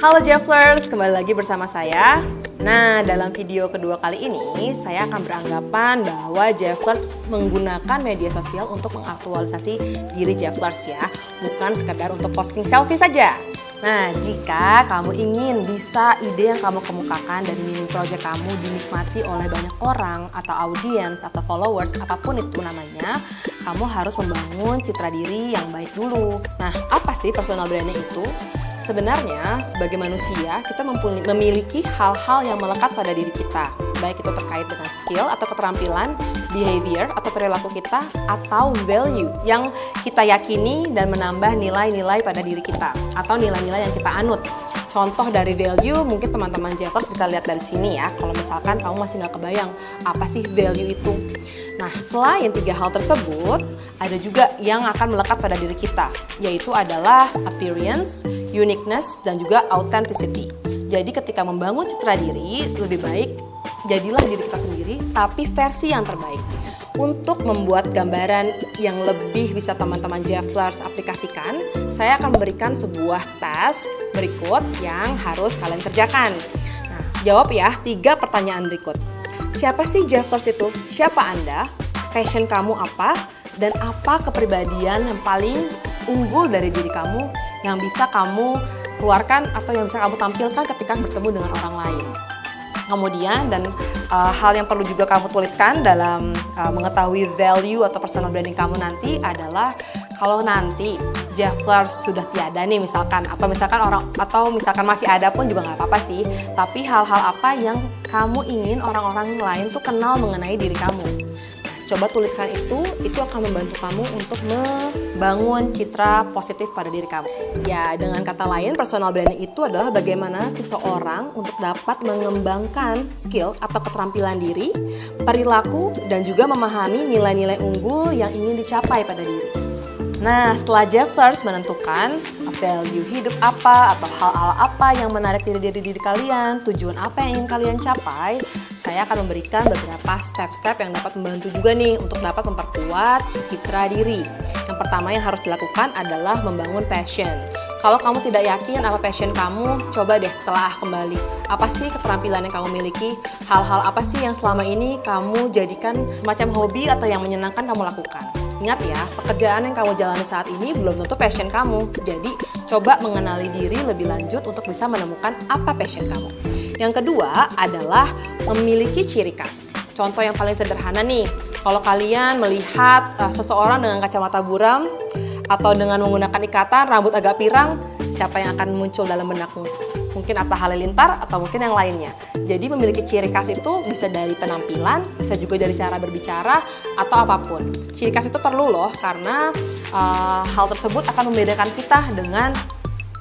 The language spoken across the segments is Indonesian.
Halo Jefflers, kembali lagi bersama saya. Nah, dalam video kedua kali ini, saya akan beranggapan bahwa Jefflers menggunakan media sosial untuk mengaktualisasi diri Jefflers ya, bukan sekedar untuk posting selfie saja. Nah, jika kamu ingin bisa ide yang kamu kemukakan dari mini project kamu dinikmati oleh banyak orang atau audiens atau followers, apapun itu namanya, kamu harus membangun citra diri yang baik dulu. Nah, apa sih personal branding itu? Sebenarnya, sebagai manusia, kita memiliki hal-hal yang melekat pada diri kita. Baik itu terkait dengan skill atau keterampilan, behavior atau perilaku kita, atau value yang kita yakini dan menambah nilai-nilai pada diri kita, atau nilai-nilai yang kita anut. Contoh dari value, mungkin teman-teman Jefflers bisa lihat dari sini ya, kalau misalkan kamu masih nggak kebayang apa sih value itu. Nah, selain 3 hal tersebut, ada juga yang akan melekat pada diri kita, yaitu adalah appearance, uniqueness, dan juga authenticity. Jadi ketika membangun citra diri, lebih baik jadilah diri kita sendiri, tapi versi yang terbaik. Untuk membuat gambaran yang lebih bisa teman-teman Jefflers aplikasikan, saya akan memberikan sebuah tes berikut yang harus kalian kerjakan. Nah, jawab ya 3 pertanyaan berikut. Siapa sih Jefflers itu? Siapa Anda? Passion kamu apa? Dan apa kepribadian yang paling unggul dari diri kamu yang bisa kamu keluarkan atau yang bisa kamu tampilkan ketika bertemu dengan orang lain? Kemudian hal yang perlu juga kamu tuliskan dalam mengetahui value atau personal branding kamu nanti adalah kalau nanti Jefflers sudah tiada nih misalkan, atau misalkan masih ada pun juga nggak apa-apa sih. Tapi hal-hal apa yang kamu ingin orang-orang lain tuh kenal mengenai diri kamu. Coba tuliskan itu akan membantu kamu untuk membangun citra positif pada diri kamu. Ya, dengan kata lain, personal branding itu adalah bagaimana seseorang untuk dapat mengembangkan skill atau keterampilan diri, perilaku, dan juga memahami nilai-nilai unggul yang ingin dicapai pada diri. Nah, setelah Jefflers menentukan value hidup apa atau hal-hal apa yang menarik diri kalian, tujuan apa yang ingin kalian capai, saya akan memberikan beberapa step-step yang dapat membantu juga nih untuk dapat memperkuat citra diri. Yang pertama yang harus dilakukan adalah membangun passion. Kalau kamu tidak yakin apa passion kamu, coba deh telah kembali. Apa sih keterampilan yang kamu miliki? Hal-hal apa sih yang selama ini kamu jadikan semacam hobi atau yang menyenangkan kamu lakukan? Ingat ya, pekerjaan yang kamu jalani saat ini belum tentu passion kamu. Jadi, coba mengenali diri lebih lanjut untuk bisa menemukan apa passion kamu. Yang kedua adalah memiliki ciri khas. Contoh yang paling sederhana nih, kalau kalian melihat seseorang dengan kacamata buram atau dengan menggunakan ikatan, rambut agak pirang, siapa yang akan muncul dalam benakmu? Mungkin Atta Halilintar atau mungkin yang lainnya. Jadi memiliki ciri khas itu bisa dari penampilan, bisa juga dari cara berbicara atau apapun. Ciri khas itu perlu loh karena hal tersebut akan membedakan kita dengan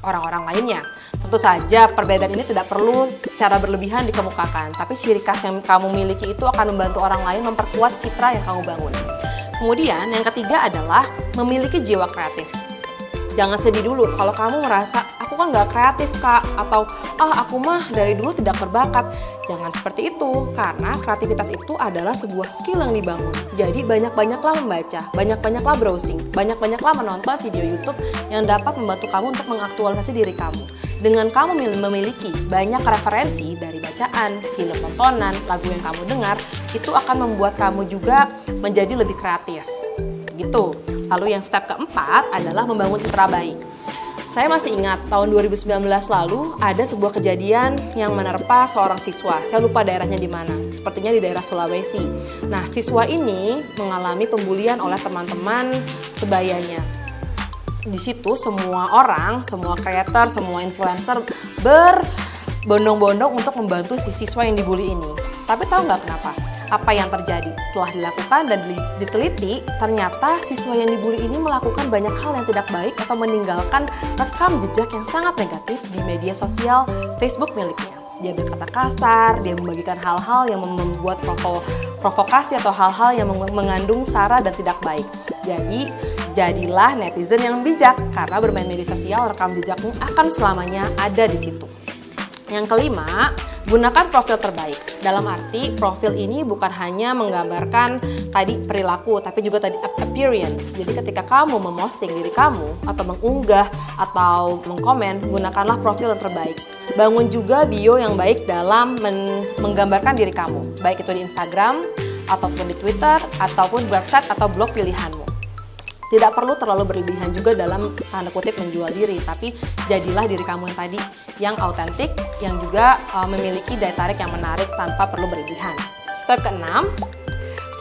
orang-orang lainnya. Tentu saja perbedaan ini tidak perlu secara berlebihan dikemukakan, tapi ciri khas yang kamu miliki itu akan membantu orang lain memperkuat citra yang kamu bangun. Kemudian yang ketiga adalah memiliki jiwa kreatif. Jangan sedih dulu kalau kamu merasa aku kan gak kreatif kak, atau aku mah dari dulu tidak berbakat. Jangan seperti itu, karena kreativitas itu adalah sebuah skill yang dibangun. Jadi banyak-banyaklah membaca, banyak-banyaklah browsing, banyak-banyaklah menonton video YouTube yang dapat membantu kamu untuk mengaktualisasi diri kamu. Dengan kamu memiliki banyak referensi dari bacaan, film tontonan, lagu yang kamu dengar, itu akan membuat kamu juga menjadi lebih kreatif. Gitu. Lalu yang step keempat adalah membangun citra baik. Saya masih ingat tahun 2019 lalu ada sebuah kejadian yang menerpa seorang siswa. Saya lupa daerahnya di mana. Sepertinya di daerah Sulawesi. Nah, siswa ini mengalami pembulian oleh teman-teman sebayanya. Di situ semua orang, semua creator, semua influencer berbondong-bondong untuk membantu si siswa yang dibully ini. Tapi tahu nggak kenapa? Apa yang terjadi? Setelah dilakukan dan diteliti, ternyata siswa yang dibully ini melakukan banyak hal yang tidak baik atau meninggalkan rekam jejak yang sangat negatif di media sosial Facebook miliknya. Dia berkata kasar, dia membagikan hal-hal yang membuat provokasi atau hal-hal yang mengandung sara dan tidak baik. Jadi, jadilah netizen yang bijak karena bermain media sosial, rekam jejaknya akan selamanya ada di situ. Yang kelima, gunakan profil terbaik. Dalam arti, profil ini bukan hanya menggambarkan tadi perilaku, tapi juga tadi appearance. Jadi ketika kamu memosting diri kamu, atau mengunggah, atau mengkomen, gunakanlah profil yang terbaik. Bangun juga bio yang baik dalam menggambarkan diri kamu, baik itu di Instagram, ataupun di Twitter, ataupun website atau blog pilihanmu. Tidak perlu terlalu berlebihan juga dalam tanda kutip menjual diri, tapi jadilah diri kamu yang tadi, yang autentik, yang juga memiliki daya tarik yang menarik tanpa perlu berlebihan. Step ke-6,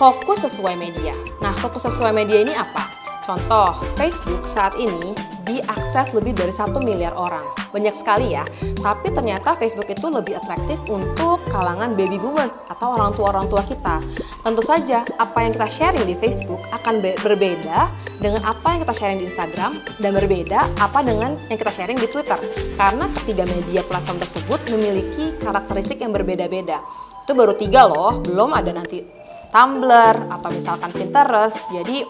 fokus sesuai media. Nah, fokus sesuai media ini apa? Contoh, Facebook saat ini diakses lebih dari 1 miliar orang. Banyak sekali ya, tapi ternyata Facebook itu lebih atraktif untuk kalangan baby boomers atau orang tua kita. Tentu saja, apa yang kita sharing di Facebook akan berbeda dengan apa yang kita sharing di Instagram dan berbeda apa dengan yang kita sharing di Twitter. Karena ketiga media platform tersebut memiliki karakteristik yang berbeda-beda. Itu baru 3 loh, belum ada nanti Tumblr atau misalkan Pinterest. Jadi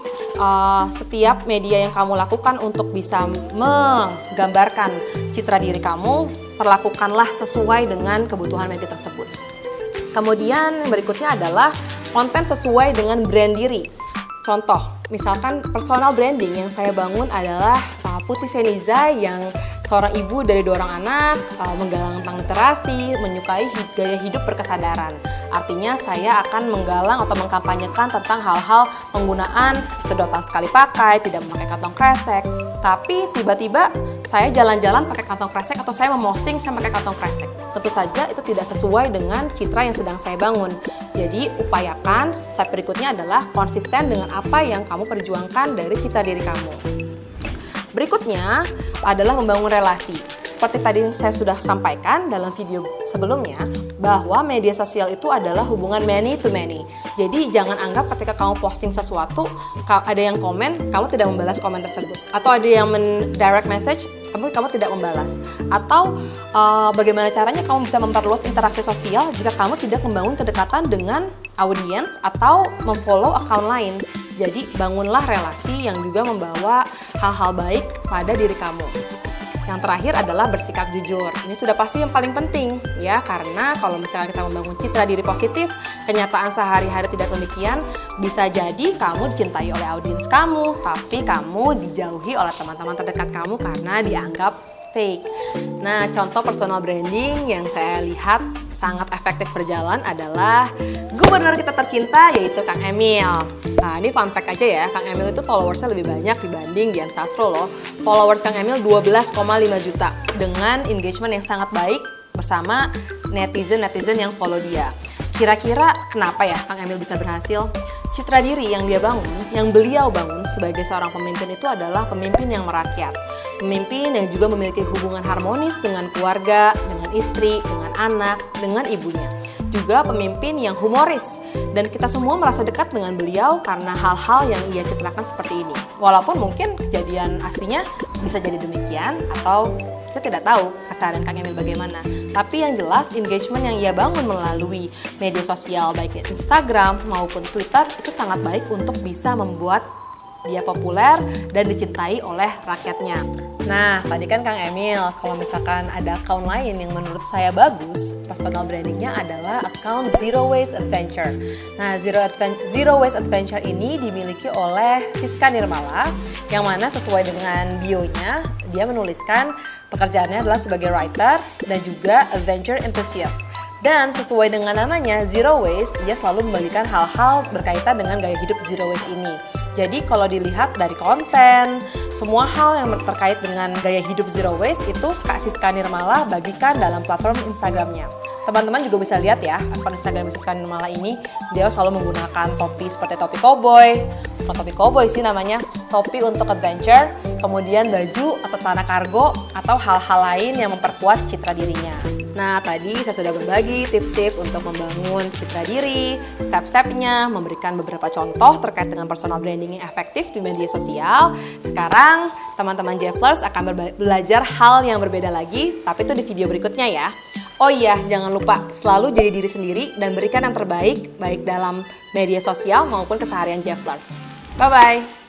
setiap media yang kamu lakukan untuk bisa menggambarkan citra diri kamu, perlakukanlah sesuai dengan kebutuhan media tersebut. Kemudian berikutnya adalah konten sesuai dengan brand diri. Contoh, misalkan personal branding yang saya bangun adalah Putri Seniza yang seorang ibu dari 2 orang anak, menggalang tentang literasi, menyukai gaya hidup berkesadaran. Artinya saya akan menggalang atau mengkampanyekan tentang hal-hal penggunaan sedotan sekali pakai, tidak memakai kantong kresek. Tapi tiba-tiba saya jalan-jalan pakai kantong kresek atau saya memposting saya pakai kantong kresek. Tentu saja itu tidak sesuai dengan citra yang sedang saya bangun. Jadi upayakan step berikutnya adalah konsisten dengan apa yang kamu perjuangkan dari citra diri kamu. Berikutnya adalah membangun relasi. Seperti tadi saya sudah sampaikan dalam video sebelumnya, bahwa media sosial itu adalah hubungan many to many. Jadi jangan anggap ketika kamu posting sesuatu, ada yang komen, kamu tidak membalas komen tersebut. Atau ada yang direct message, kamu tidak membalas. Atau bagaimana caranya kamu bisa memperluas interaksi sosial jika kamu tidak membangun kedekatan dengan audiens atau memfollow account lain. Jadi bangunlah relasi yang juga membawa hal-hal baik pada diri kamu. Yang terakhir adalah bersikap jujur. Ini sudah pasti yang paling penting ya, karena kalau misalnya kita membangun citra diri positif, kenyataan sehari-hari tidak demikian, bisa jadi kamu dicintai oleh audiens kamu, tapi kamu dijauhi oleh teman-teman terdekat kamu karena dianggap fake. Nah, contoh personal branding yang saya lihat sangat efektif berjalan adalah gubernur kita tercinta, yaitu Kang Emil. Nah, ini fun fact aja ya, Kang Emil itu followersnya lebih banyak dibanding Dian Sastro loh. Followers Kang Emil 12,5 juta dengan engagement yang sangat baik bersama netizen-netizen yang follow dia. Kira-kira kenapa ya Kang Emil bisa berhasil? Citra diri yang dia bangun, yang beliau bangun sebagai seorang pemimpin itu adalah pemimpin yang merakyat. Pemimpin yang juga memiliki hubungan harmonis dengan keluarga, dengan istri, dengan anak, dengan ibunya. Juga pemimpin yang humoris. Dan kita semua merasa dekat dengan beliau karena hal-hal yang ia citrakan seperti ini. Walaupun mungkin kejadian aslinya bisa jadi demikian atau kita tidak tahu keseharian Kang Emil bagaimana. Tapi yang jelas engagement yang ia bangun melalui media sosial baik Instagram maupun Twitter itu sangat baik untuk bisa membuat dia populer dan dicintai oleh rakyatnya. Nah, tadi kan Kang Emil, kalau misalkan ada account lain yang menurut saya bagus, personal brandingnya adalah account Zero Waste Adventure. Nah, Zero Waste Adventure ini dimiliki oleh Siska Nirmala, yang mana sesuai dengan bio-nya, dia menuliskan pekerjaannya adalah sebagai writer dan juga adventure enthusiast. Dan sesuai dengan namanya, Zero Waste, dia selalu membagikan hal-hal berkaitan dengan gaya hidup Zero Waste ini. Jadi kalau dilihat dari konten, semua hal yang terkait dengan gaya hidup Zero Waste itu Kak Siska Nirmala bagikan dalam platform Instagramnya. Teman-teman juga bisa lihat ya, akun Instagram Siska Nirmala ini, dia selalu menggunakan topi seperti topi cowboy, bukan topi cowboy sih namanya, topi untuk adventure, kemudian baju atau celana kargo, atau hal-hal lain yang memperkuat citra dirinya. Nah, tadi saya sudah berbagi tips-tips untuk membangun citra diri, step-stepnya, memberikan beberapa contoh terkait dengan personal branding yang efektif di media sosial. Sekarang, teman-teman Jefflers akan belajar hal yang berbeda lagi, tapi itu di video berikutnya ya. Oh iya, jangan lupa selalu jadi diri sendiri dan berikan yang terbaik, baik dalam media sosial maupun keseharian Jefflers. Bye-bye!